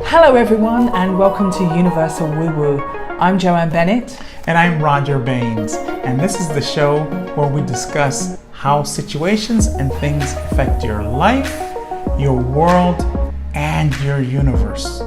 Hello everyone and welcome to Universal Woo Woo. I'm Joanne Bennett. And I'm Roger Baines. And this is the show where we discuss how situations and things affect your life, your world, and your universe.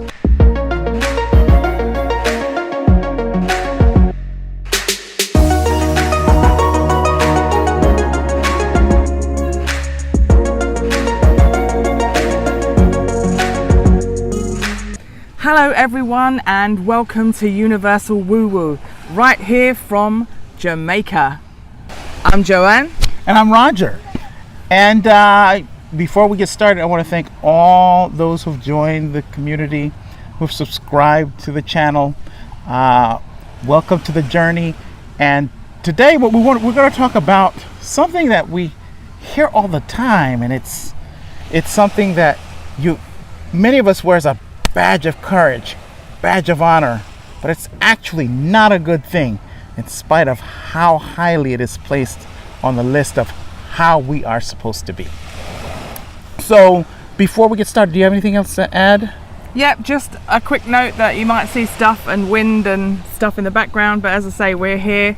Hello everyone and welcome to Universal Woo Woo, right here from Jamaica. I'm Joanne. And I'm Roger. And before we get started, I want to thank all those who've joined the community, who've subscribed to the channel. Welcome to the journey. And today we're going to talk about something that we hear all the time, and it's something that many of us wear as a badge of courage, badge of honor, but it's actually not a good thing in spite of how highly it is placed on the list of how we are supposed to be. So before we get started, do you have anything else to add? Yep, just a quick note that you might see stuff and wind and stuff in the background, but as I say, we're here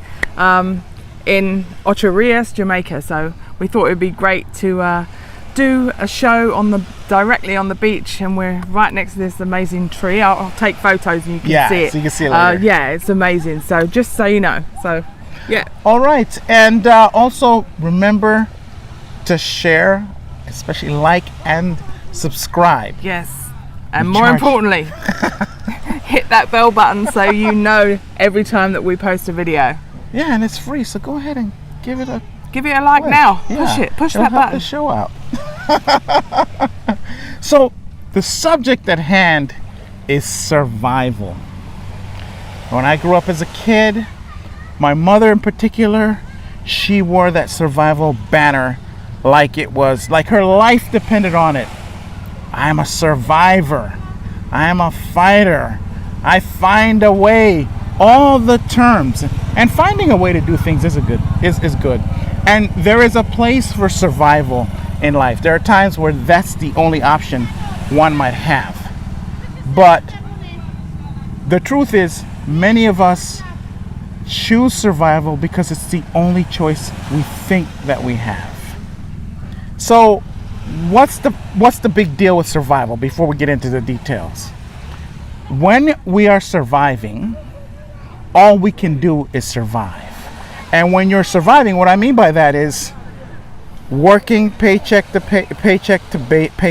in Ocho Rios, Jamaica, so we thought it would be great to do a show directly on the beach, and we're right next to this amazing tree. I'll take photos and you can see it. So you can see it later. Yeah, it's amazing. So just so you know. So yeah. All right, and also remember to share, especially like and subscribe. Yes, and more importantly, hit that bell button so you know every time that we post a video. Yeah, and it's free, so go ahead and give it a like now. Yeah. Push It'll that help button. the show out. So the subject at hand is survival. When I grew up as a kid, my mother in particular, she wore that survival banner like her life depended on it. I am a survivor. I am a fighter. I find a way. All the terms, and finding a way to do things is good. And there is a place for survival in life. There are times where that's the only option one might have. But the truth is, many of us choose survival because it's the only choice we think that we have. So what's the big deal with survival before we get into the details? When we are surviving, all we can do is survive. And when you're surviving, what I mean by that is working paycheck to pay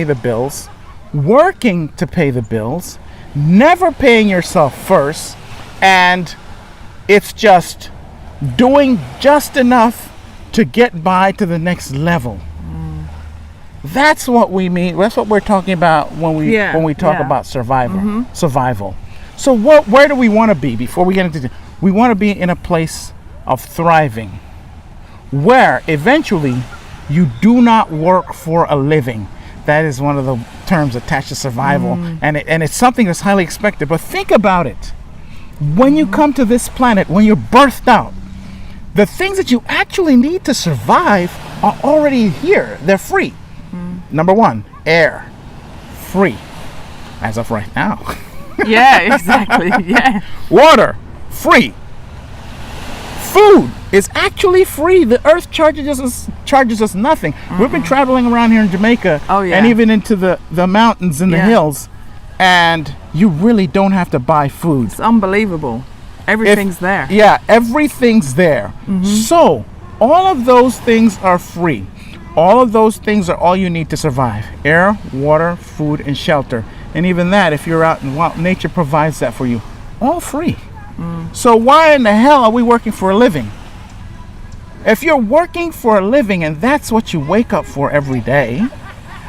the bills, working to pay the bills, never paying yourself first, and it's just doing just enough to get by to the next level. That's what we mean. That's what we're talking about when we talk about survival. Mm-hmm. Survival. So where do we want to be before we get into this? We want to be in a place of thriving, where eventually you do not work for a living. That is one of the terms attached to survival, and it's something that's highly expected. But think about it. When you come to this planet, when you're birthed out, the things that you actually need to survive are already here. They're free. Number one, air, free, as of right now. Yeah, exactly. Yeah. Water, free. Food is actually free. The earth charges us nothing. We've been traveling around here in Jamaica, and even into the mountains and the hills, and you really don't have to buy food. It's unbelievable. Everything's there. Yeah, everything's there. So all of those things are free. All of those things are all you need to survive. Air, water, food, and shelter. And even that, if you're out in wild, nature provides that for you. All free. So why in the hell are we working for a living? If you're working for a living and that's what you wake up for every day,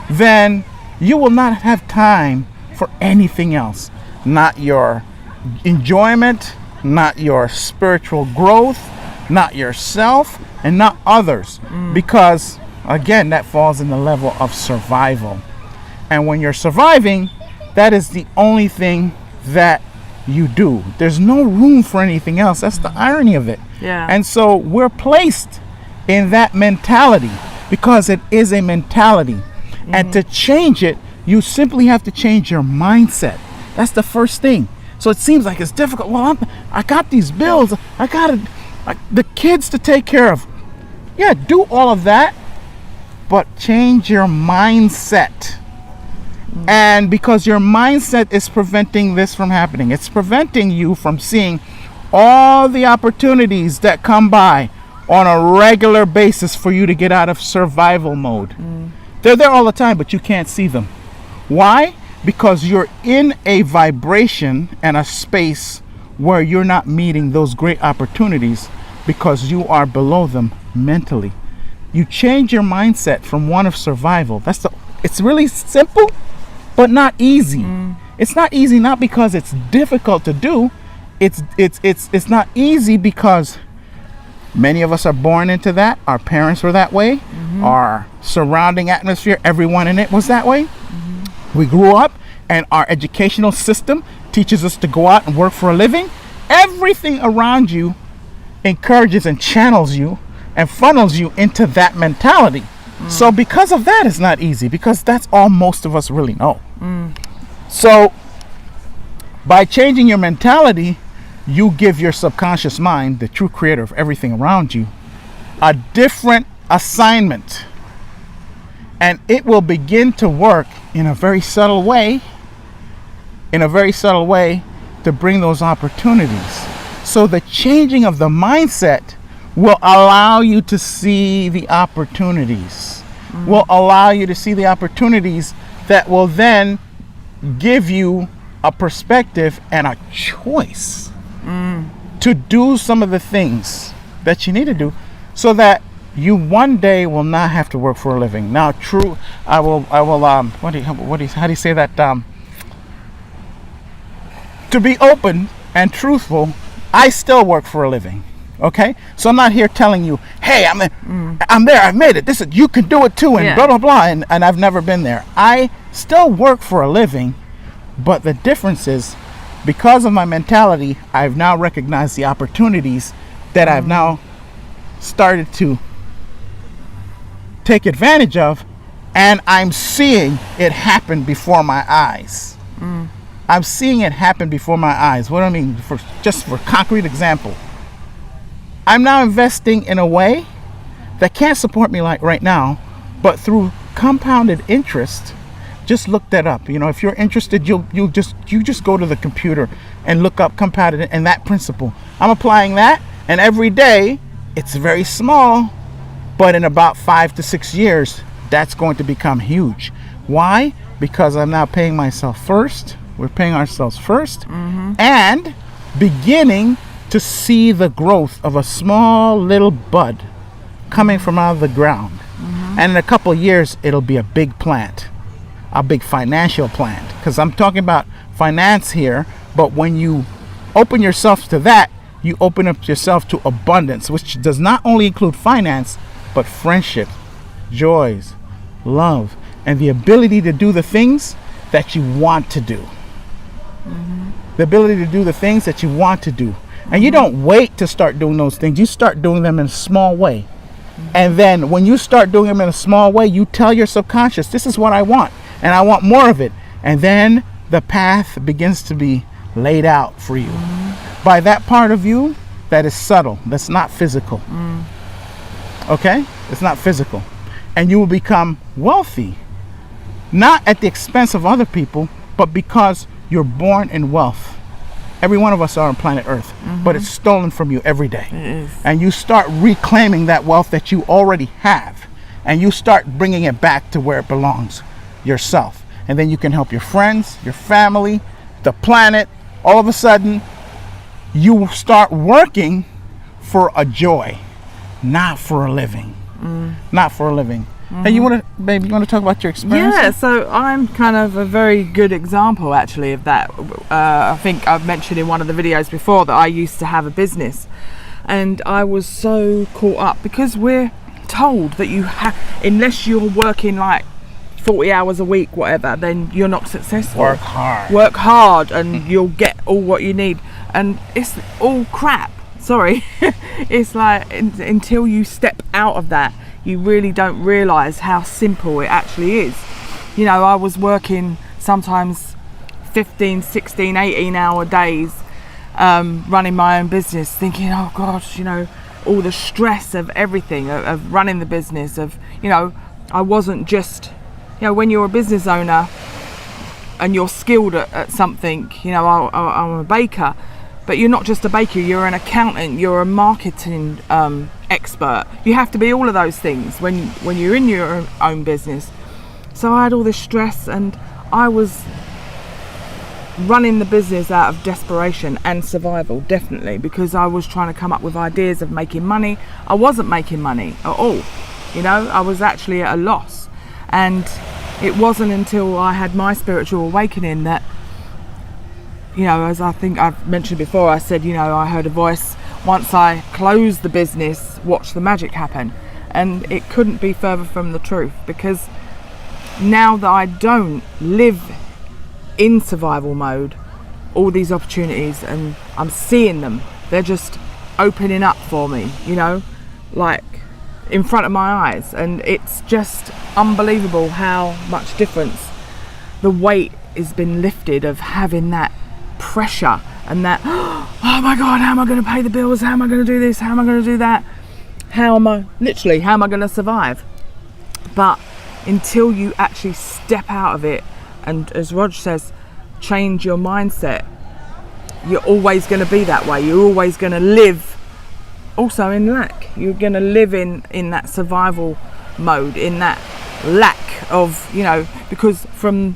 then you will not have time for anything else. Not your enjoyment, not your spiritual growth, not yourself, and not others. Because, again, that falls in the level of survival. And when you're surviving, that is the only thing that you do. There's no room for anything else. That's the irony of it. Yeah. And so we're placed in that mentality because it is a mentality. And to change it, you simply have to change your mindset. That's the first thing. So it seems like it's difficult. Well, I got these bills. I got the kids to take care of. Yeah, do all of that, but change your mindset. And because your mindset is preventing this from happening, it's preventing you from seeing all the opportunities that come by on a regular basis for you to get out of survival mode. They're there all the time, but you can't see them. Why? Because you're in a vibration and a space where you're not meeting those great opportunities because you are below them mentally. You change your mindset from one of survival. It's really simple, but not easy. It's not easy not because it's difficult to do. It's not easy because many of us are born into that. Our parents were that way. Our surrounding atmosphere, everyone in it was that way. We grew up and our educational system teaches us to go out and work for a living. Everything around you encourages and channels you and funnels you into that mentality. So because of that, it's not easy, because that's all most of us really know. So by changing your mentality, you give your subconscious mind, the true creator of everything around you, a different assignment. And it will begin to work in a very subtle way, to bring those opportunities. So the changing of the mindset will allow you to see the opportunities, will allow you to see the opportunities that will then give you a perspective and a choice to do some of the things that you need to do, so that you one day will not have to work for a living. Now, I will how do you say that? To be open and truthful, I still work for a living. Okay, so I'm not here telling you, hey, I'm there, I've made it. You can do it too, and blah blah blah. And I've never been there. I still work for a living, but the difference is, because of my mentality, I've now recognized the opportunities that I've now started to take advantage of, and I'm seeing it happen before my eyes. I'm seeing it happen before my eyes. What do I mean? Just for concrete example, I'm now investing in a way that can't support me like right now, but through compounded interest. Just look that up. You know, if you're interested, you just go to the computer and look up compounded and that principle. I'm applying that, and every day it's very small, but in about 5 to 6 years, that's going to become huge. Why? Because I'm now paying myself first. We're paying ourselves first, and beginning to see the growth of a small little bud coming from out of the ground. And in a couple of years, it'll be a big plant, a big financial plant, because I'm talking about finance here. But when you open yourself to that, you open up yourself to abundance, which does not only include finance, but friendship, joys, love, and the ability to do the things that you want to do. The ability to do the things that you want to do. And you don't wait to start doing those things. You start doing them in a small way. And then when you start doing them in a small way, you tell your subconscious, this is what I want, and I want more of it. And then the path begins to be laid out for you by that part of you that is subtle, that's not physical. Okay? It's not physical. And you will become wealthy, not at the expense of other people, but because you're born in wealth. Every one of us are on planet Earth, but it's stolen from you every day. It is. And you start reclaiming that wealth that you already have, and you start bringing it back to where it belongs, yourself. And then you can help your friends, your family, the planet. All of a sudden, you start working for a joy, not for a living. Not for a living. Hey, you want to talk about your experience? Yeah, so I'm kind of a very good example actually of that. I think I've mentioned in one of the videos before that I used to have a business, and I was so caught up because we're told that unless you're working like 40 hours a week, whatever, then you're not successful. Work hard and you'll get all what you need, and it's all crap. Sorry. It's like until you step out of that, you really don't realize how simple it actually is. You know, I was working sometimes 15, 16, 18 hour days running my own business, thinking, oh gosh, you know, all the stress of everything, of running the business, of, you know, I wasn't just, you know, when you're a business owner and you're skilled at something, you know, I'm a baker, but you're not just a baker, you're an accountant, you're a marketing expert. You have to be all of those things when you're in your own business. So I had all this stress, and I was running the business out of desperation and survival, definitely, because I was trying to come up with ideas of making money. I wasn't making money at all, you know, I was actually at a loss. And it wasn't until I had my spiritual awakening that, you know, as I think I've mentioned before, I said, you know, I heard a voice, once I closed the business, watch the magic happen. And it couldn't be further from the truth, because now that I don't live in survival mode, all these opportunities, and I'm seeing them, they're just opening up for me, you know, like in front of my eyes. And it's just unbelievable how much difference the weight has been lifted of having that pressure and that, oh my God, how am I going to pay the bills? How am I going to do this? How am I going to do that? How am I going to survive? But until you actually step out of it, and as Rog says, change your mindset, you're always going to be that way. You're always going to live also in lack. You're going to live in that survival mode, in that lack of, you know, because from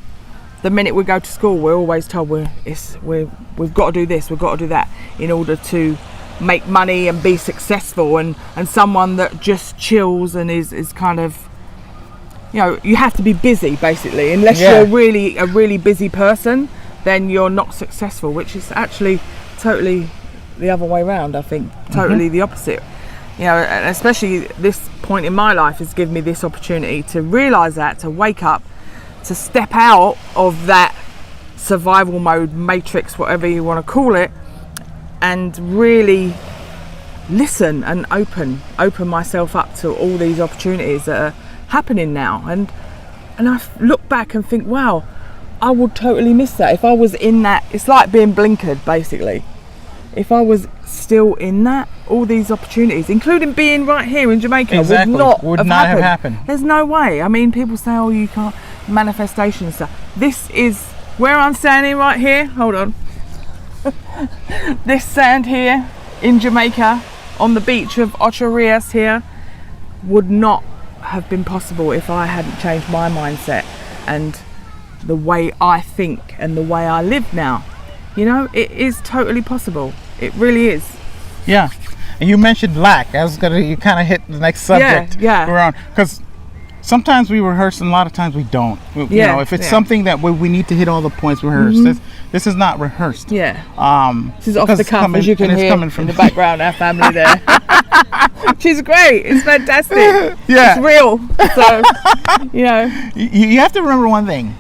the minute we go to school, we're always told we've got to do this, we've got to do that in order to make money and be successful. And someone that just chills and is kind of, you know, you have to be busy basically. Unless you're really a really busy person, then you're not successful, which is actually totally the other way around. I think totally the opposite. You know, and especially this point in my life has given me this opportunity to realize that, to wake up, to step out of that survival mode matrix, whatever you want to call it, and really listen and open myself up to all these opportunities that are happening now. And I look back and think, wow, I would totally miss that if I was in that. It's like being blinkered basically. If I was still in that, all these opportunities, including being right here in Jamaica, would not have happened. There's no way. I mean, people say, oh, you can't, manifestation and stuff. This is where I'm standing right here. Hold on. This sand here in Jamaica on the beach of Ocho Rios here would not have been possible if I hadn't changed my mindset and the way I think and the way I live now. You know, it is totally possible. It really is. Yeah. And you mentioned lack. You kind of hit the next subject we're on, because sometimes we rehearse and a lot of times we don't. You know, if it's something that we need to hit all the points rehearsed. This is not rehearsed. Yeah. This is off the cuff, as you can hear in the background, our family there. She's great. It's fantastic. Yeah. It's real. So, you know. You have to remember one thing.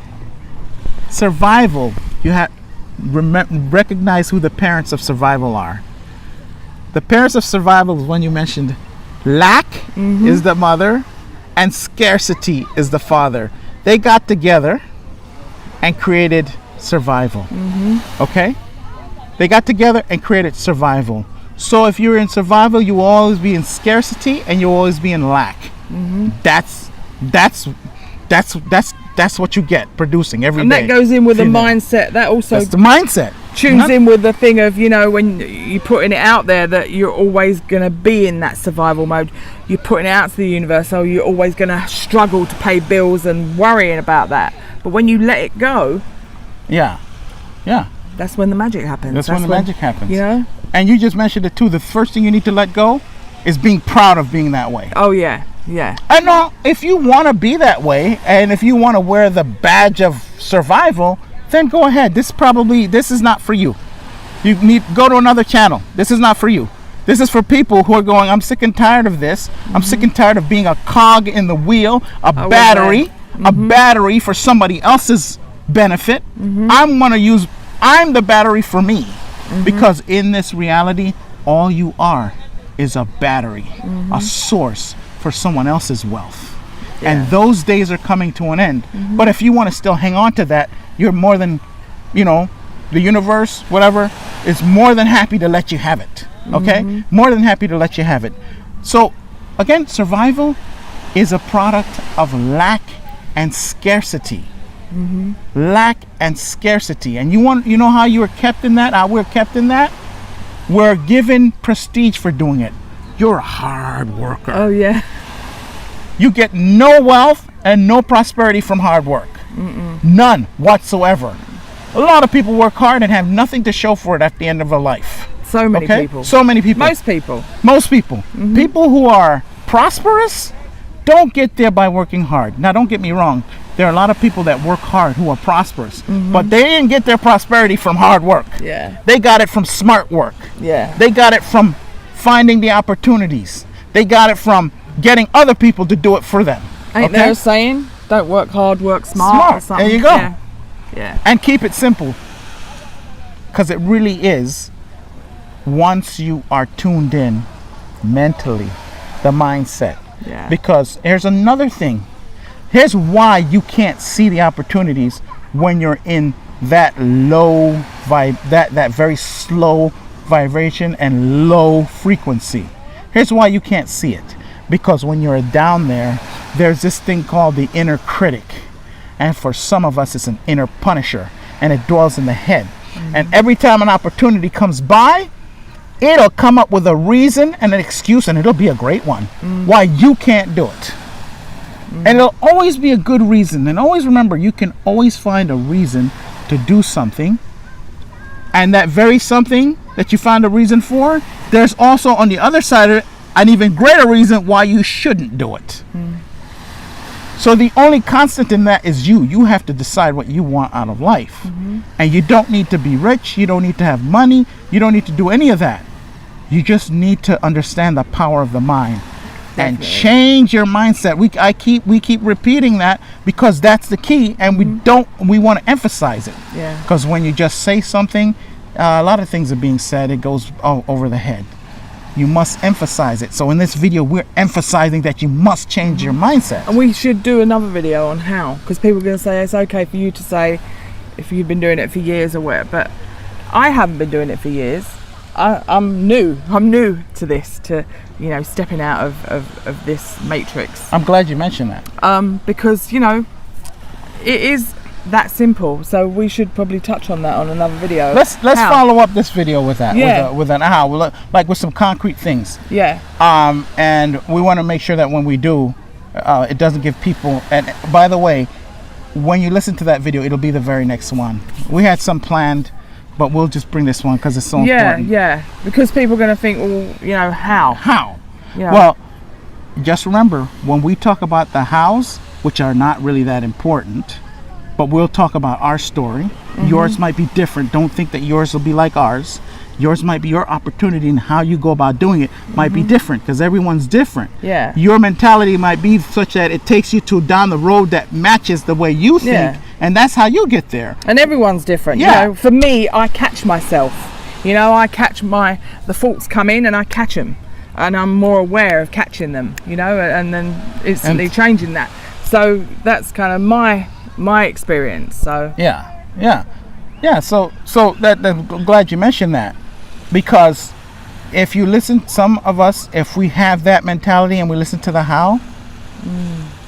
Survival, you have recognize who the parents of survival are. The parents of survival is when you mentioned lack is the mother and scarcity is the father. They got together and created survival. Okay? They got together and created survival. So if you're in survival, you will always be in scarcity and you'll always be in lack. That's what you get producing every day. And that goes in with the mindset. That also, that's the mindset. Tunes in with the thing of, you know, when you're putting it out there that you're always going to be in that survival mode. You're putting it out to the universe, so you're always going to struggle to pay bills and worrying about that. But when you let it go, that's when the magic happens. That's when the magic happens. You know? And you just mentioned it too. The first thing you need to let go is being proud of being that way. Oh yeah. Yeah. And now, if you want to be that way, and if you want to wear the badge of survival, then go ahead. This is not for you. You need go to another channel. This is not for you. This is for people who are going, I'm sick and tired of this. I'm sick and tired of being a cog in the wheel, a battery for somebody else's benefit. I'm the battery for me. Because in this reality, all you are is a battery, a source for someone else's wealth. And those days are coming to an end. But if you want to still hang on to that, you're more than you know, the universe, whatever, is more than happy to let you have it. Okay? More than happy to let you have it. So, again, survival is a product of lack and scarcity. Lack and scarcity. And you know how you were kept in that? How we're kept in that? We're given prestige for doing it. You're a hard worker. Oh yeah. You get no wealth and no prosperity from hard work. None whatsoever. A lot of people work hard and have nothing to show for it at the end of their life. So many people. So many people. Most people. Most people. People who are prosperous don't get there by working hard. Now, don't get me wrong. There are a lot of people that work hard who are prosperous, but they didn't get their prosperity from hard work. Yeah. They got it from smart work. Yeah. They got it from finding the opportunities. They got it from getting other people to do it for them. Ain't there a saying? Don't work hard, work smart. Or something. There you go. Yeah. And keep it simple, because it really is, once you are tuned in mentally, the mindset. Yeah. Because here's another thing. Here's why you can't see the opportunities when you're in that low that very slow vibration and low frequency. Here's why you can't see it. Because when you're down there, there's this thing called the inner critic. And for some of us, it's an inner punisher, and it dwells in the head. And every time an opportunity comes by, it'll come up with a reason and an excuse, and it'll be a great one why you can't do it. And it'll always be a good reason. And always remember, you can always find a reason to do something. And that very something that you find a reason for, there's also on the other side of it an even greater reason why you shouldn't do it. So the only constant in that is you. You have to decide what you want out of life. And you don't need to be rich. You don't need to have money. You don't need to do any of that. You just need to understand the power of the mind. And change your mindset. We keep repeating that because that's the key, and we want to emphasize it. Yeah. Because when you just say something, a lot of things are being said, it goes over the head. You must emphasize it. So in this video, we're emphasizing that you must change your mindset. And we should do another video on how, because people are going to say it's okay for you to say if you've been doing it for years or whatever, but I haven't been doing it for years. I'm new to this, to stepping out of this matrix. I'm glad you mentioned that. Because it is that simple. So we should probably touch on that on another video. Let's follow up this video with that. Yeah. With an how, like with some concrete things. Yeah. And we want to make sure that when we do, it doesn't give people. And by the way, when you listen to that video, it'll be the very next one. We had some planned, but we'll just bring this one because it's so important. Yeah. Because people are going to think, well, how? How? Yeah. Well, just remember, when we talk about the hows, which are not really that important, but we'll talk about our story. Yours might be different. Don't think that yours will be like ours. Yours might be your opportunity, and how you go about doing it might be different, because everyone's different. Yeah. Your mentality might be such that it takes you to down the road that matches the way you think, Yeah. and that's how you get there. And everyone's different. Yeah. For me, I catch myself. I catch the thoughts come in and I catch them, and I'm more aware of catching them. And then instantly changing that. So that's kind of my experience. So yeah. So that I'm glad you mentioned that, because if you listen, some of us, if we have that mentality and we listen to the how,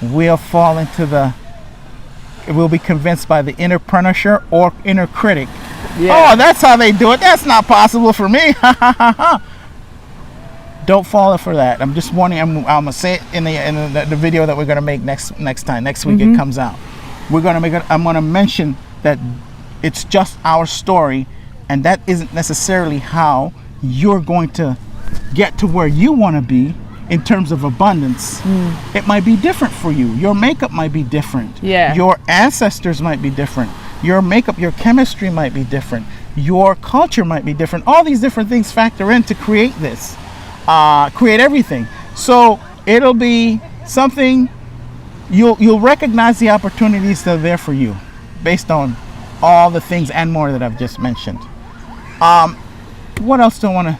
we'll fall into we'll be convinced by the inner punisher or inner critic. Yeah. Oh, that's how they do it. That's not possible for me. Don't fall for that. I'm just warning. I'm gonna say it in the video that we're gonna make next time. Next week it comes out. We're gonna make it. I'm gonna mention that it's just our story, and that isn't necessarily how you're going to get to where you want to be in terms of abundance. It might be different for you. Your makeup might be different. Yeah. Your ancestors might be different. Your makeup, your chemistry might be different. Your culture might be different. All these different things factor in to create this, create everything. So it'll be something you'll recognize the opportunities that are there for you based on all the things and more that I've just mentioned. What else do I want to?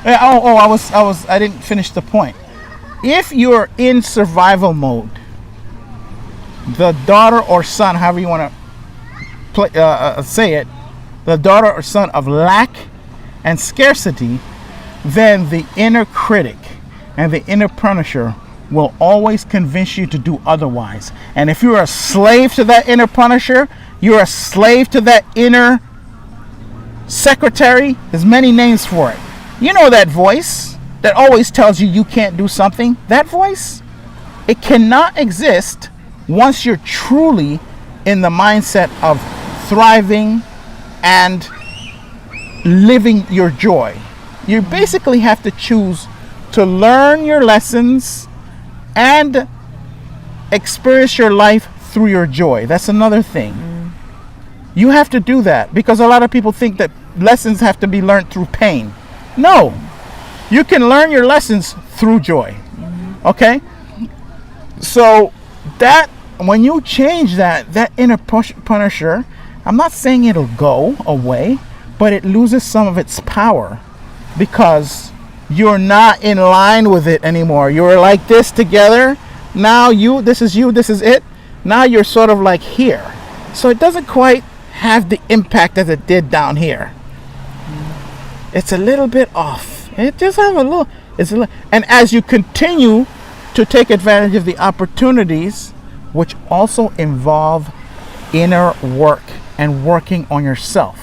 I didn't finish the point. If you're in survival mode, the daughter or son, however you want to say it, the daughter or son of lack and scarcity, then the inner critic and the inner punisher will always convince you to do otherwise. And if you're a slave to that inner punisher, you're a slave to that inner secretary. There's many names for it. You know that voice that always tells you can't do something? That voice, it cannot exist once you're truly in the mindset of thriving and living your joy. You basically have to choose to learn your lessons and experience your life through your joy. That's another thing. You have to do that, because a lot of people think that lessons have to be learned through pain. No, you can learn your lessons through joy. Okay? So that when you change that inner punisher, I'm not saying it'll go away, but it loses some of its power because you're not in line with it anymore. You're like this together. Now this is it. Now you're sort of like here. So it doesn't quite have the impact as it did down here. It's a little bit off. It just have a little, and as you continue to take advantage of the opportunities, which also involve inner work and working on yourself,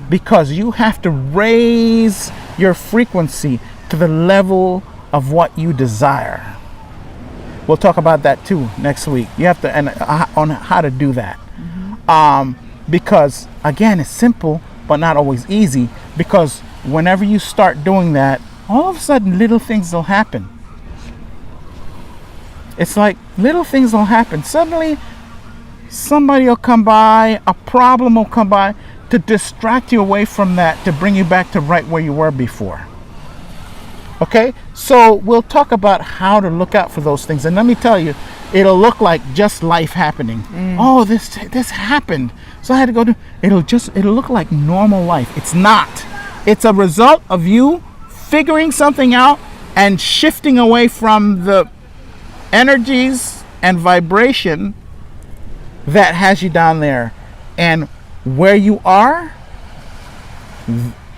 because you have to raise your frequency to the level of what you desire. We'll talk about that too next week. You have to, and on how to do that. Because again, it's simple, but not always easy, because whenever you start doing that, all of a sudden little things will happen. It's like little things will happen. Suddenly somebody will come by, a problem will come by to distract you away from that, to bring you back to right where you were before. Okay, so we'll talk about how to look out for those things. And let me tell you, it'll look like just life happening. Oh, this happened, so I had to go to. It'll look like normal life. It's not. It's a result of you figuring something out and shifting away from the energies and vibration that has you down there, and where you are,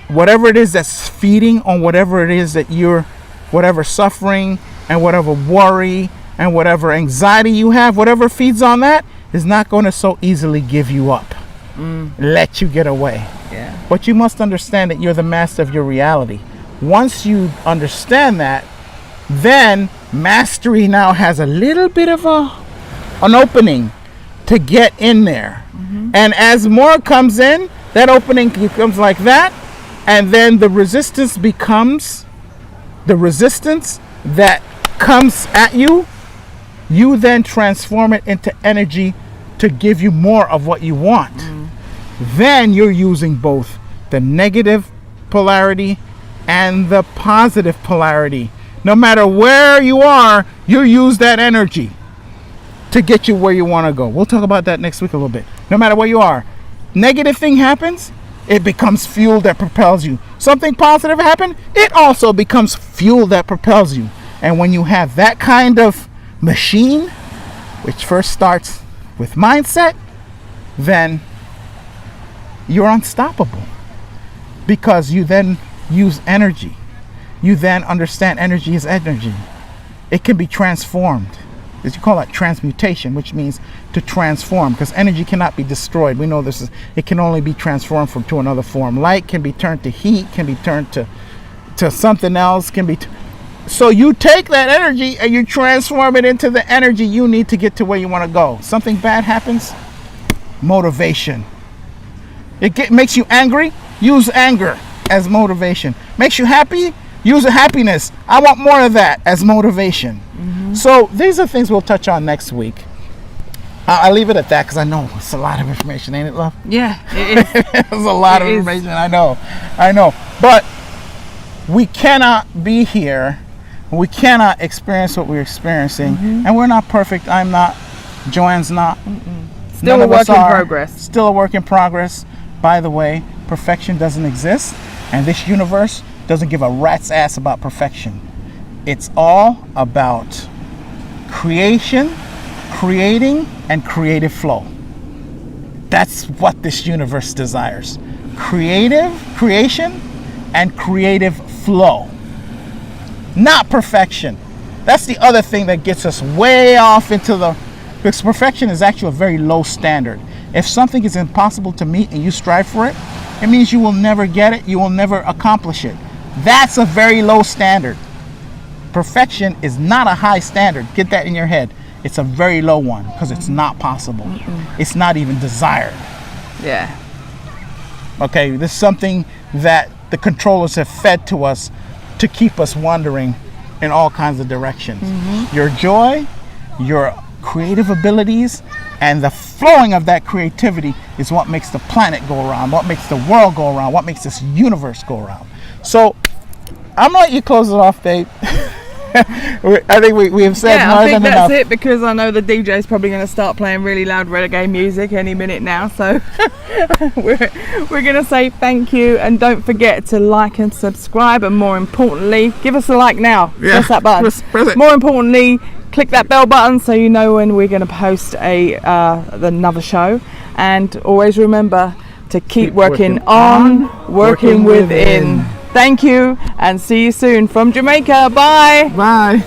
whatever it is that's feeding on whatever it is that whatever suffering and whatever worry and whatever anxiety you have, whatever feeds on that is not going to so easily give you up, let you get away. Yeah. But you must understand that you're the master of your reality. Once you understand that, then mastery now has a little bit of an opening to get in there. And as more comes in, that opening becomes like that, and then the resistance becomes the resistance that comes at you. You then transform it into energy to give you more of what you want. Then you're using both the negative polarity and the positive polarity. No matter where you are, you use that energy to get you where you want to go. We'll talk about that next week a little bit. No matter where you are, negative thing happens, it becomes fuel that propels you. Something positive happens, it also becomes fuel that propels you. And when you have that kind of machine, which first starts with mindset, then you're unstoppable, because you then use energy. You then understand energy is energy. It can be transformed. As you call it, transmutation, which means to transform, because energy cannot be destroyed. We know this is, it can only be transformed to another form. Light can be turned to heat, can be turned to something else, can be so you take that energy and you transform it into the energy you need to get to where you want to go. Something bad happens, motivation. It makes you angry, use anger as motivation. Makes you happy, use a happiness. I want more of that as motivation. So these are things we'll touch on next week. I'll leave it at that, because I know it's a lot of information, ain't it, love? Yeah, it is. It's a lot of information. I know. But we cannot be here. We cannot experience what we're experiencing. And we're not perfect. I'm not. Joanne's not. Still a work in progress. Still a work in progress. By the way, perfection doesn't exist. And this universe doesn't give a rat's ass about perfection. It's all about creation, creating, and creative flow. That's what this universe desires. Creation and creative flow. Not perfection. That's the other thing that gets us way off into the, because perfection is actually a very low standard. If something is impossible to meet and you strive for it, it means you will never get it, you will never accomplish it. That's a very low standard. Perfection is not a high standard. Get that in your head. It's a very low one because it's not possible. It's not even desired. Yeah. Okay, this is something that the controllers have fed to us to keep us wandering in all kinds of directions. Your joy, your creative abilities, and the flowing of that creativity is what makes the planet go around, what makes the world go around, what makes this universe go around. So I'm gonna let you close it off, babe. I think we have said more I think than that's enough. it, because I know the DJ's probably going to start playing really loud reggae music any minute now. So we're going to say thank you, and don't forget to like and subscribe, and more importantly, give us a like now. Yeah, Press that button. press it. More importantly, click that bell button so you know when we're going to post another show. And always remember to keep working on, working within. Thank you, and see you soon from Jamaica. Bye. Bye.